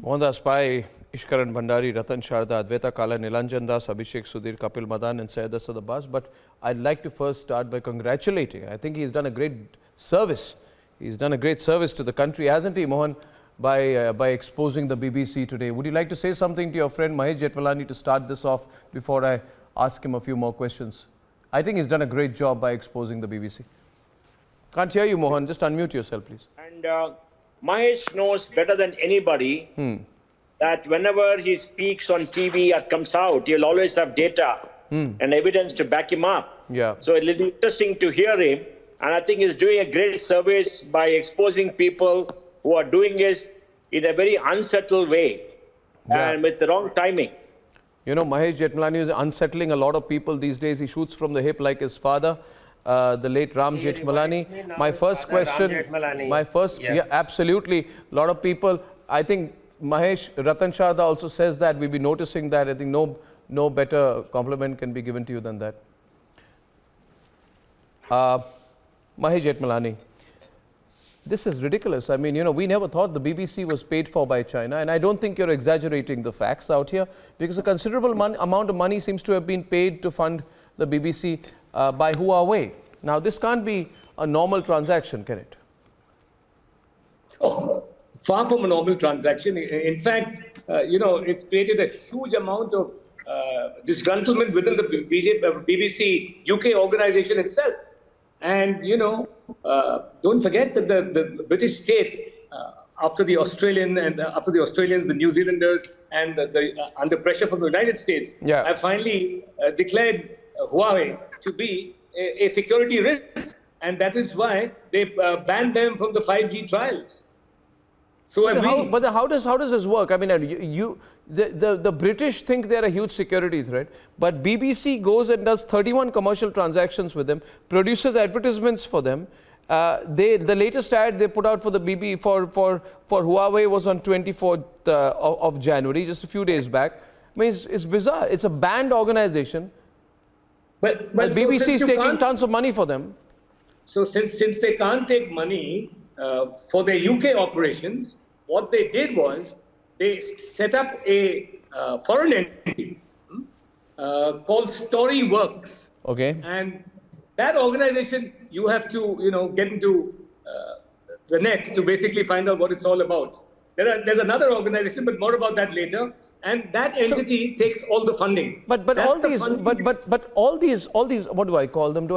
Mohandas Pai, Ishkaran Bhandari, Ratan Sharda, Advaita Kala, Nilanjan Das, Abhishek Sudhir, Kapil Madan and Syed Asad Abbas. But I'd like to first start by congratulating. I think he's done a great service. He's done a great service to the country, hasn't he, Mohan, by exposing the BBC today. Would you like to say something to your friend Mahesh Jethmalani to start this off before I ask him a few more questions? I think he's done a great job by exposing the BBC. Can't hear you, Mohan. Just unmute yourself, please. And Mahesh knows better than anybody that whenever he speaks on TV or comes out, he'll always have data and evidence to back him up. Yeah. So it'll be interesting to hear him. And I think he's doing a great service by exposing people who are doing it in a very unsettled way and with the wrong timing. You know, Mahesh Jethmalani is unsettling a lot of people these days. He shoots from the hip like his father, the late Ram Jethmalani. My first question, yeah, absolutely. A lot of people, I think Mahesh, Ratan Sharda also says that. We'll be noticing that. I think no better compliment can be given to you than that. Mahesh Jethmalani, this is ridiculous. I mean, you know, we never thought the BBC was paid for by China, and I don't think you're exaggerating the facts out here, because a considerable amount of money seems to have been paid to fund the BBC by Huawei. Now, this can't be a normal transaction, can it? Oh, far from a normal transaction. In fact, you know, it's created a huge amount of disgruntlement within the BBC UK organization itself. And, you know, don't forget that the British state, after the Australians, the New Zealanders, and under pressure from the United States, have finally declared Huawei to be a security risk. And that is why they banned them from the 5G trials. So how does this work? I mean, the British think they're a huge security threat, but BBC goes and does 31 commercial transactions with them, produces advertisements for them. The latest ad they put out for the BBC for Huawei was on 24th of January, just a few days back. I mean, it's bizarre. It's a banned organization. But BBC is taking tons of money for them. So since they can't take money for their UK operations, what they did was they set up a foreign entity called Storyworks. Okay. And that organization, you have to, you know, get into the net to basically find out what it's all about. There's another organization, but more about that later. And that entity takes all the funding. But all these, what do I call them?